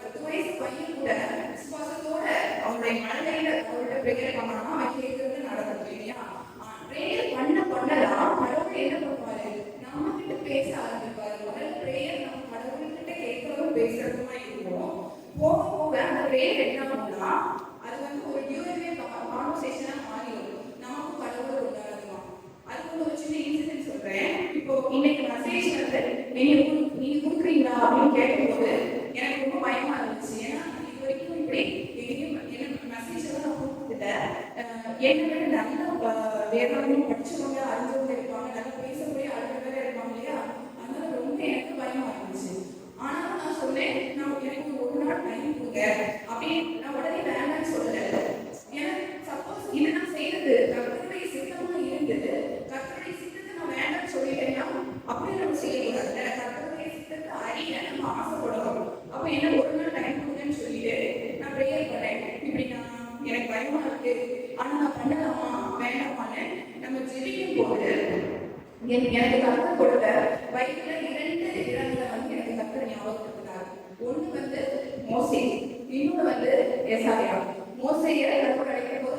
10 வயசு பையன் கூட விசுவாசத்தோட அவனுடைய மனதையில அவர்கிட்ட பிரேயர் பண்ணானா அவன் கேட்கறது நடக்கும் இல்லையா? பிரேயர் பண்ணதான் கடவுள் என்ன பண்ணுவாரு, நம்ம கிட்ட பேச ஆரம்பிப்பாரு. முதல் பிரேயர் நம்ம கடவுள்கிட்ட கேட்கறதும் பேசுறதுமா இருக்கும். போக போக அந்த பிரேயர் என்ன ஆகும்னா அது வந்து ஒரு டியூரே கான்வர்சேஷனா மாறிடும். நமக்கும் கடவுள் உண்டாகுமா. அதுக்கு ஒரு சின்ன இன்சிடென்ட் சொல்றேன். இப்போ இன்னைக்கு மெசேஜ் வந்து நீங்க கொடுக்குறீங்களா அப்படின்னு கேட்கும்போது எனக்கு ரொம்ப பயமா இருந்துச்சு. ஏன்னா இது வரைக்கும் இப்படி என்ன மெசேஜ் எல்லாம் நான் கொடுத்துட்டேன். என்னை விட நல்ல வேதாந்தம் படிச்சவங்க அறிஞ்சவங்க இருப்பாங்க, நல்லா பேசக்கூடிய ஆளுநர்கள் இருப்பாங்க இல்லையா? அதனால ரொம்ப எனக்கு பயமா இருந்துச்சு. ஆனாலும் நான் சொன்னேன், நான் எனக்கு ஒரு நாள் டைம் கொடுங்க அப்படின்னு. நான் உடனே வேண்டாம்னு சொல்லல. ஏன்னா சப்போஸ் இது நான் செய்யறது கர்த்தருடைய சித்தமா இருந்தது, கர்த்தருடைய சித்தத்தை நான் வேண்டாம்னு சொல்லிட்டேன்னா அப்படி நம்ம செய்யக்கூடாது. கர்த்தருடைய சித்தத்தை அறிய நம்ம ஆசைப்படணும். அப்ப என்ன ஒரு நாள் டைம் கொடுங்கன்னு சொல்லிட்டு நான் ப்ரேயர் பண்ணேன். இப்படி நான் எனக்கு பயமா இருக்கு, ஆனா நான் பண்ணலாமா வேண்டாமான்னு நம்ம ஜெபிக்கும் போது எனக்கு கர்த்தர் கொடுத்த பைபிள்ல 2 இடங்களை வந்து எனக்கு கர்த்தர் ஞாபகப்படுத்தினார். ஒண்ணு வந்து மோசே, இன்னொன்று வந்து எசாயா. மோசையை கடவுள் அழைக்கும் போது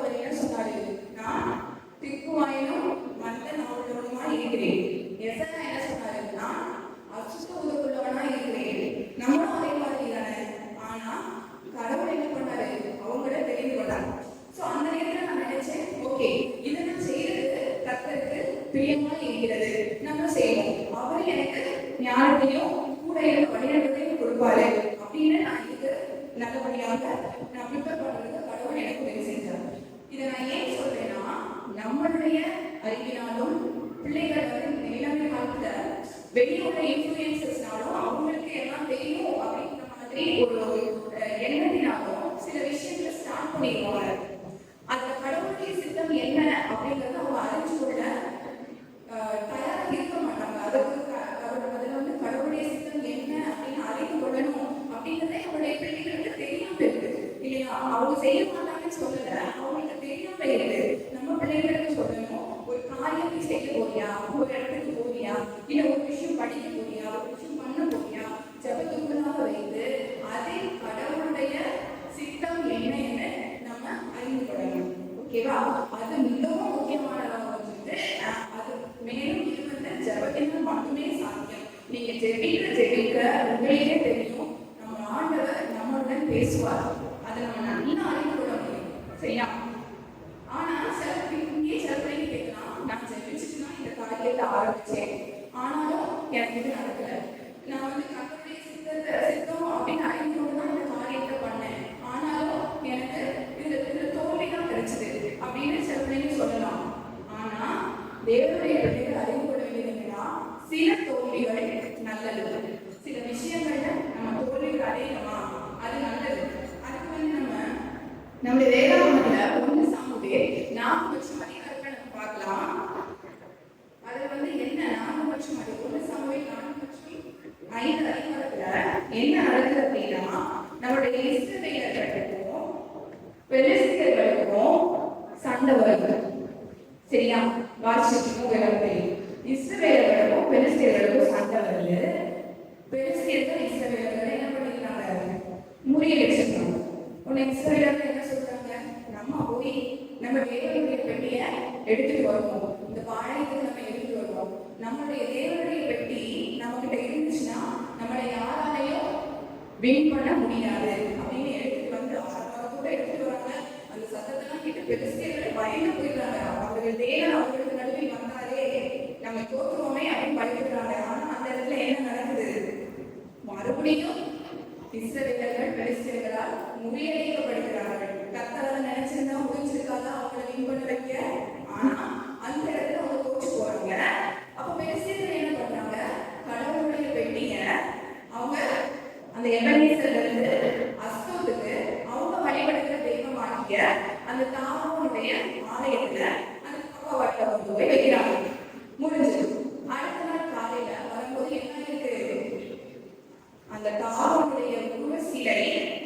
பண்றாங்க. ஸோ அந்த நேரத்தில் நான் நினைச்சேன், ஓகே இதை நான் செய்யறது கர்த்தருக்கு பிரியமா இருக்கிறது, நம்ம செய்வோம். அவர் எனக்கு ஞானத்தையும் கூட எனக்கு வழிநடத்தையும் கொடுப்பாரு அப்படின்னு நான் இதுக்கு நல்லபடியாக நான் ப்ரிப்பேர் பண்றதுக்கு கடவுள் எனக்கு உதவி செஞ்சார். இதை நான் ஏன் சொல்றேன்னா, நம்மளுடைய அறிவினாலும் பிள்ளைகள் வந்து இளமை காலத்துல வெளியோட இன்ஃபுளுசஸ்னாலும் அவங்களுக்கு எல்லாம் தெரியும் அப்படின்ற மாதிரி ஒரு எண்ணத்தினாலும் சில விஷயங்களை ஸ்டார்ட் பண்ணிடுவாங்க. அந்த கடவுளுடைய சித்தம் என்ன அப்படிங்கறத அவங்க அறிஞ்சு கொள்ள தயாராக இருக்க மாட்டாங்க. அதுல வந்து கடவுளுடைய சித்தம் என்ன அப்படின்னு அறிந்து கொள்ளணும் அப்படிங்கறதே அவருடைய பிள்ளைகளுக்கு தெரியாம இருக்கு இல்லையா? அவங்க செய்ய மாட்டாங்கன்னு சொல்லல, அவங்களுக்கு தெரியாம இருக்கு. நம்ம பிள்ளைகளுக்கு சொல்லணும், ஒரு காரியத்தை செய்ய போறியா, ஒரு இடத்துக்கு போறியா, இல்ல ஒரு விஷயம் படிக்க போறியா, ஒரு விஷயம் பண்ண போறியா, ஜபத்துக்குள்ளாக வைத்து அதை கடவுளுடைய சித்தம் என்னன்னு நம்ம அறிந்து கொள்ளணும். ஓகேவா? அது மிகவும் முக்கியமானதாக வந்து அது மேலும் இது வந்து ஜபத்தினால் மட்டுமே சாத்தியம். நீங்க ஜெபிக்க உங்களுக்கே தெரியும், நம்ம ஆண்டவர் நம்மளுடன் பேசுவார். அதை நம்ம நல்லா அறிந்து கொள்ள முடியும். சரியா? ஆனா சில பிள்ளைங்க கேட்கலாம், நான் ஜெபிச்சுட்டு தான் இந்த காரியத்தை ஆரம்பிச்சேன், ஆனாலும் எனக்கு இது நடக்கல. நான் வந்து கர்த்தருடைய சித்தம் அப்படின்னு அறிந்து கொண்டு தான் இந்த காரியத்தை பண்ணேன், ஆனாலும் எனக்கு இதுல தோல்வி தான் கிடைச்சது அப்படின்னு சில பிள்ளைங்க சொல்லலாம். ஆனா தேவனுடைய பிள்ளைகள் அறிந்து கொள்ள வேண்டியது என்னன்னா, சில தோல்விகள் நல்லது, சில விஷயங்கள்ல நம்ம தோல்விகள் அடையணுமா அது நல்லது. அதுக்கு வந்து நம்முடைய வேதாகமத்துல 1 சாமுவேல் 4 நம்ம பார்க்கலாம். அது வந்து என்ன 1 சாமுவேல் 4:5 அதிகாரத்துல என்ன நடக்குது அப்படின்னா, நம்மளுடைய இஸ்ரவேலர்களுக்கும் பெலிஸ்தியர்களுக்கும் சண்டை வருது. சரியா? வாசிச்சுக்கும் விளம்பரம். இஸ்ரவேலர்களுக்கும் பெலிஸ்தியர்களுக்கும் சண்டை வருது. பெலிஸ்தியர்கள் இஸ்ரவேலர்களை என்ன பண்ணிருக்காங்க? முறியடிச்சிருக்காங்க. உன்னை இஸ்ரவேலர்கள் என்ன சொல்றாங்க? நம்ம போய் நம்ம தேவனுடைய பெட்டியை எடுத்துட்டு வருவோம், இந்த பாளையத்துக்கு நம்ம எடுத்துட்டு வருவோம். நம்மளுடைய தேவனுடைய பெட்டி நம்ம கிட்ட இருந்துச்சுன்னா நம்மளை யாராலையும் வின் பண்ண முடியாது அப்படின்னு எடுத்துட்டு வந்து கூட எடுத்துட்டு வராங்க. அந்த சத்தத்தெல்லாம் கேட்டு பெலிஸ்தியர்களை பயந்து போயிடுறாங்க. அவர்கள் தேவன் அவர்களுக்கு நடுவில் வந்தாரே நம்ம தோற்றுவோமே அப்படின்னு பயப்படுறாங்க. ஆனா அந்த இடத்துல என்ன நடக்குது? மறுபடியும் இஸ்ரவேலர்கள் பெலிஸ்தியர்களால் முறியடிக்கப்படுகிறார்கள். கர்த்தர் நினைச்சிருந்தா முடிஞ்சிருக்காதா அவங்களை வின் பண்ண வைக்க? ஆனா அந்த இடத்துல அவங்க தோற்று போறாங்க. அப்ப பெலிஸ்தியர்கள் என்ன பண்றாங்க? கடவுளுடைய பெட்டிய அவங்க அந்த எபனேசர்ல இருந்து அஸ்தோத்துக்கு அவங்க வழிபடுகிற தெய்வமாகிய அந்த தாவனுடைய ஆலயத்துல அந்த கப்பாவட்ட கொண்டு போய் வைக்கிறாங்க. முடிஞ்சது. அடுத்த நாள் காலையில வரும்போது என்ன இருக்கு? அந்த தாவனுடைய உருவ சிலை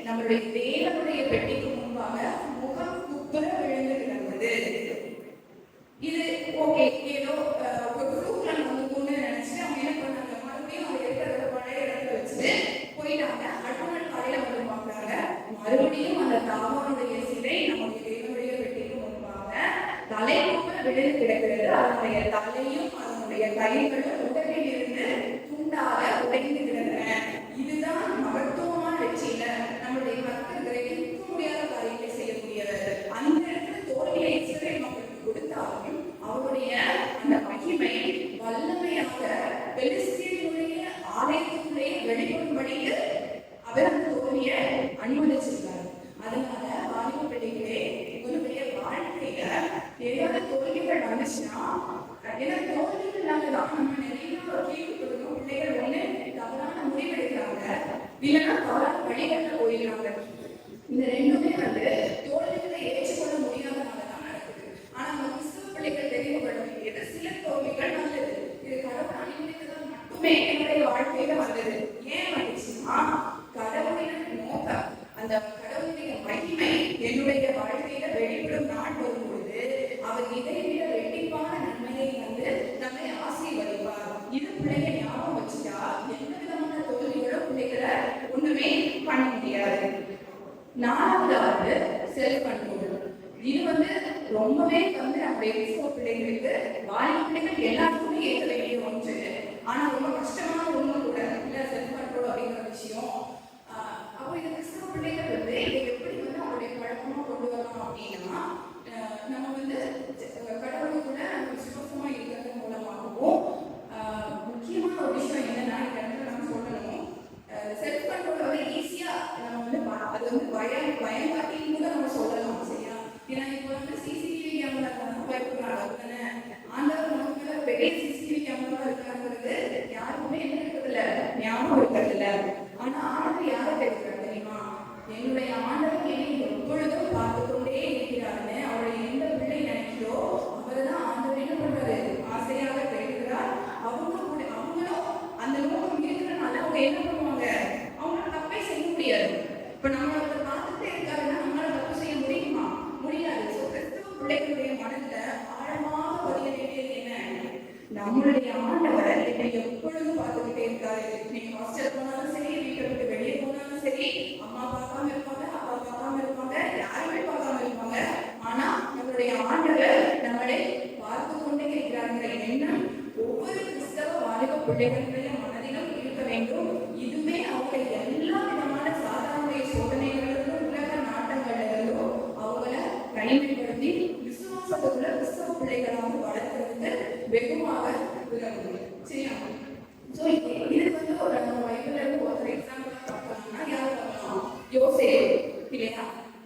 நம்மளுடைய தேவனுடைய பெட்டிக்கு முன்பாக முகம் குப்புற விழுந்து கிடந்தது. இது ஓகே, ஏதோ ஒரு குரூப்ல வந்து நினைச்சு அவங்க என்ன பண்ணாங்க? மறுபடியும் அவங்க இருக்கிற பழைய இடத்துல வச்சுட்டு போயிட்டாங்க. அடுத்த நாள் காலையில வந்து பார்க்குறாங்க, மறுபடியும் அந்த தாவனுடைய சிலை நம்முடைய தேவனுடைய பெட்டிக்கு முன்பாக தலை குப்புற விழுந்து கிடக்கிறது. அதனுடைய தலையும் அதனுடைய கைகளும் உடலில் இருந்து துண்டாக உடைந்து கிடந்தன. இதுதான் மகத்துவமான வெற்றியில நம்மளுடைய கர்த்தர் கிரகிக்க முடியாத காரியங்களை செய்யக்கூடியவர். அந்த இடத்துல தோல்வியை இஸ்ரவேல் மக்களுக்கு கொடுத்தாலும் அவருடைய அந்த மகிமை வல்லமையாக பெலிஸ்தியருடைய ஆலயத்துக்குள்ளேயே வெளிப்படும்படிக்கு அவர் அந்த தோல்வியை அனுமதிச்சிருக்காரு. அதனால வாலிப பிள்ளைகளே, உங்களுடைய வாழ்க்கையில ஏதாவது தோல்விகள் வந்துச்சுன்னா, ஏன்னா தோல்விகள் நல்லதான். நம்ம நிறைய கேள்வி கொடுக்கணும். பிள்ளைகள் ஒண்ணு தவறான முடிவெடுக்கிறாங்க, இல்லைன்னா தவறான வழிகள்ல போயிடுறாங்க. இந்த ரெண்டுமே வந்து தோல்விகளை ஏற்றுக்கொள்ள முடியாதனாலதான் நடக்குது. ஆனா நம்ம கிறிஸ்துவ பிள்ளைகள் தெரிந்து கொள்ள வேண்டியது, சில தோல்விகள் நல்லது. இது கடவுள் அனுமதித்ததால் மட்டுமே என்னுடைய வாழ்க்கையில வந்தது. ஏன் வந்துச்சுன்னா, கடவுளின் நோக்கம், அந்த கடவுளுடைய மகிமை என்னுடைய வாழ்க்கையில வெளிப்படும் நாள் வரும்பொழுது அவர் இதை விட ரெட்டிப்பான நன்மையை வந்து நம்மை ஆசீர்வதிப்பார். இது பிள்ளைங்க ஞாபகம் வச்சுட்டா எந்த விதமான தோல்விகளும் பிள்ளைகளை ஒண்ணுமே பண்ண முடியாது. 4வது செல்ஃப் கண்ட்ரோல். இது வந்து ரொம்பவே வந்து நம்முடைய பிள்ளைங்களுக்கு, வாலிப பிள்ளைகள் எல்லாருக்குமே ஏற்க வேண்டிய ஒன்று. ஆனா ரொம்ப கஷ்டமான ஒண்ணு கூட இல்ல செல்ஃப் கண்ட்ரோல் அப்படிங்கிற விஷயம். அப்போ இந்த கிறிஸ்தவ பிள்ளைகள் வந்து இதை எப்படி வந்து அவருடைய வழக்கமா கொண்டு வரலாம் அப்படின்னா நம்ம வந்து கடவுளுக்குள்ள விசுவாசமா இருக்கிறது மூலமாகவும் முக்கியமான ஒரு விஷயம் என்னன்னா இந்த இடத்துல நம்ம சொல்லணும், செல்ஃப் கண்ட்ரோல் வந்து ஈஸியா நம்ம வந்து அது வந்து பயம் காட்டின்னு கூட நம்ம சொல்லலாம். சரியா? ஏன்னா இப்போ வந்து சிசிடிவி கேமரா பயப்படுறாங்க அப்படித்தானே. ஆண்டவர் நமக்கு மேல பெரிய சிசிடிவி கேமரா இருக்காங்கிறது யாருக்குமே என்ன இருக்கிறதுல ஞாபகம் இருக்கிறதில்ல. ஆனா ஆண்டவர் யாரை பேசுறாரு தெரியுமா? என்னுடைய ஆண்டவர் என்னை எப்பொழுதும் பார்த்து கொண்டே இருக்கிறாருன்னு அவருடைய எந்த பிள்ளை நினைக்கிறோ அவர்தான் ஆண்டவர் என்ன பண்றாரு, ஆசையாக பேசுகிறார். அவங்களும் அந்த நோக்கம் இருக்கிறனால அவங்க என்ன பண்ணுவாங்க, அவங்களால தப்பே செய்ய முடியாது. இப்ப நம்ம அதை பார்த்துட்டே இருக்காருன்னா நம்மளால தப்பு செய்ய முடியுமா? முடியாது. கிறிஸ்தவ பிள்ளைகளுடைய மனதுல ஆழமாக பதிய வேண்டியது என்ன, நம்மளுடைய ஆண்டவர் என்னை எப்பொழுதும் பார்த்துக்கிட்டே இருக்காரு. நீங்க ஹாஸ்டல் போனாலும் சரி, வீட்டை விட்டு வெளியே போனாலும் சரி, அம்மா பார்க்காம இருப்பாங்க, அப்பா பார்க்காம இருப்பாங்க, யாருமே பார்க்காம இருப்பாங்க. ஆனா நம்மளுடைய ஆண்டவர் நம்மளை பார்த்து கொண்டே இருக்கிறாங்கிற எண்ணம் ஒவ்வொரு கிறிஸ்தவ வாலிப பிள்ளைகளுடைய மனதிலும் இருக்க வேண்டும். இதுவே அவங்க எல்லா விதமான சாதாரண சோதனைகளிலும் உலக நாட்டங்களிலும் அவங்கள தனிமைப்படுத்தி விசுவாசத்துக்குள்ள கிறிஸ்தவ பிள்ளைகளாக வளர்க்கறதுக்கு வெகுமாக உதவும். சரியா? ஸோ இது வந்து ஒரு நம்ம பைபிள்ல இருந்து ஒரு எக்ஸாம்பிள் பார்த்தோம்னா யார் பார்க்கலாம், யோசேப்பு இல்லையா?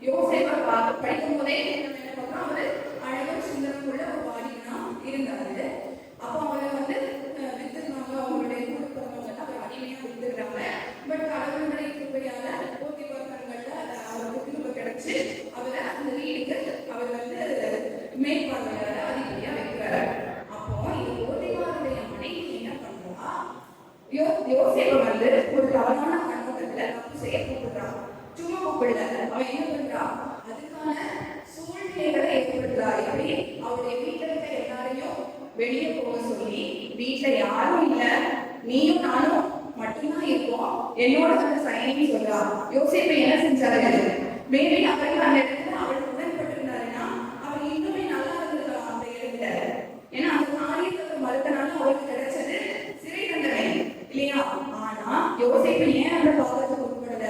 யோசேப்பை படிக்கும் போதே நம்ம என்ன பார்த்தோம், அவரு அழகும் சுந்தரமுள்ள ஒரு வாலிபனா இருந்தாரு. அப்போ அவரை வந்து வித்துருந்தாங்க, அவங்களுடைய குடும்பத்தை அவர் அடிமையா வித்துக்கிறாங்க. பட் கடவுளுடைய கிருபையால போத்திபார்கங்கள்ல அவருக்கு கிருபை கிடைச்சு அவரை அந்த வீட்டுக்கு அவர் வந்து மேற்பார்வையாளர் அதிபதியா வைக்கிறாரு. அப்போ இந்த போத்திபாருடைய மனைவி என்ன பண்றா, யோசேப்பை வந்து ஒரு தவறான கண்ணோட்டத்துல தப்பு செய்ய கூப்பிடுறான். சும்மா கூப்பிடல, அவன் என்ன பண்றா, அதுக்கான சூழ்நிலைகளை ஏற்படுத்துறா. எப்படி அவருடைய வீட்டுல இருக்க எல்லாரையும் வெளியே போக சொல்லி, வீட்டுல யாரும் இல்ல, நீயும் நானும் மட்டும்தான் இருக்கோம், என்னோட வந்து சைனின்னு சொல்றா. யோசேப்பு என்ன செஞ்சாரு, மேபி அவருக்கு அந்த இடத்துல அவளுக்கு உடன்பட்டிருந்தாருன்னா அவர் இன்னுமே நல்லா இருந்திருக்கலாம் அந்த இடத்துல. ஏன்னா அந்த காரியத்தை மறுத்தனால அவருக்கு கிடைச்சது சிறை தண்டனை இல்லையா? ஆனா யோசேப்பு ஏன் அந்த பாவத்துக்கு உட்படல?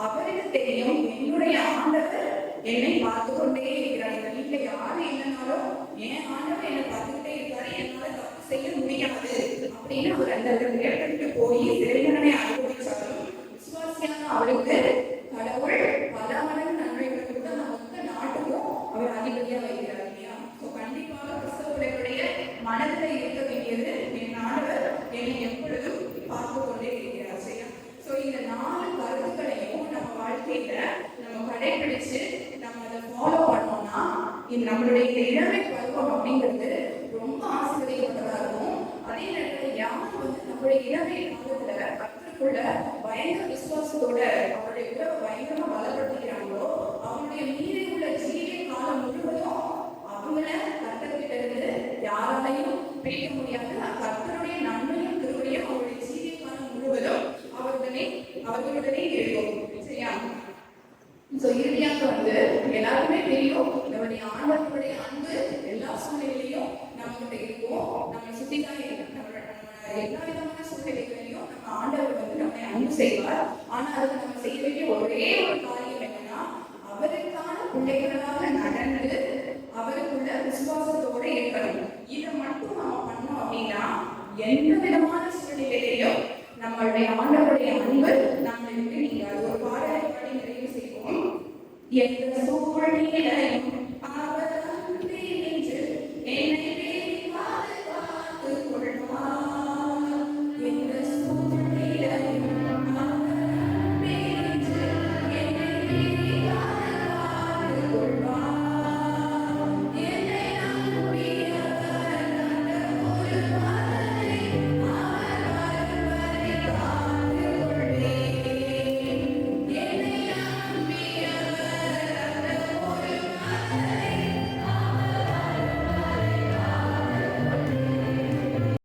அவருக்கு தெரியும், என்னுடைய ஆண்டவர் என்னை பார்த்து கொண்டே இருக்கிறார். இந்த வீட்டுல யாரும் இல்லைனாலும் என் ஆண்டவர் என்னை பார்த்துக்கிட்டே இருக்காரு, என்னால தப்பு செய்ய முடியாது அப்படின்னு அவர் அந்த இடத்துக்கு போய் சிறை தண்டனை அனுபவிச்சாலும் விசுவாசியான அவருக்கு கடவுள் பல மடங்கு நன்மைகளை கொடுத்து மொத்த நாட்டுக்கும் அவர் அதிபதியா வைக்கிறார் இல்லையா? ஸோ கண்டிப்பாக கிறிஸ்தவர்களுடைய மனதில் இருக்க வேண்டியது, என் ஆண்டவர் என்னை எப்பொழுதும் பார்த்து கொண்டே இருக்கிறார். சரியா? ஸோ இந்த 4 கருத்துக்களையும் நம்ம வாழ்க்கையில நம்ம கடைபிடிச்சு நம்ம அதை ஃபாலோ பண்ணோம்னா நம்மளுடைய இந்த இளமை பருவம் அப்படிங்கிறது ரொம்ப ஆசீர்வதிக்கப்பட்டதா இருக்கும். அதே நேரத்தில் யார் வந்து நம்மளுடைய இளமை காலத்துல கற்றுக்குள்ள பயங்கர விசுவாசத்தோட அவருடைய உறவை பயங்கரமா பலப்படுத்திக்கிறாங்களோ அவங்களுடைய மீறி உள்ள ஜீவிய காலம் முழுவதும் அவங்கள கர்த்தர்கிட்ட இருந்து யாராலையும் பிரிக்க முடியாது. கர்த்தருடைய நன்மையும் திருவடியும் அவருடைய ஜீவிய காலம் முழுவதும் அவர்களுடனே இருக்கும். சரியா? ஸோ இறுதியாக வந்து எல்லாருமே தெரியும், நம்மளுடைய ஆண்டவருடைய அன்பு எல்லா சூழ்நிலையிலையும் நம்மகிட்ட இருக்கும், நம்மளை சுத்திதான் இருக்கும். நம்ம எல்லா விதமான சூழ்நிலைகளையும் நம்ம ஆண்டவர் வந்து நம்மை அன்பு செய்வார். ஆனா அதுக்கு நம்ம செய்ய வேண்டிய ஒரே ஒரு காரியம் என்னன்னா, அவருக்கான பிள்ளைகளாக நடந்து அவருக்குள்ள விசுவாசத்தோட இருக்கணும். இதை மட்டும் நம்ம பண்ணோம் அப்படின்னா எந்த விதமான சூழ்நிலையிலையும் நம்மளுடைய ஆண்டவருடைய அன்பு நம்மளுக்கு நீங்க அது ஒரு பாடலை பாடி நிறைவு செய்வோம். எந்த சூழ்நிலையும்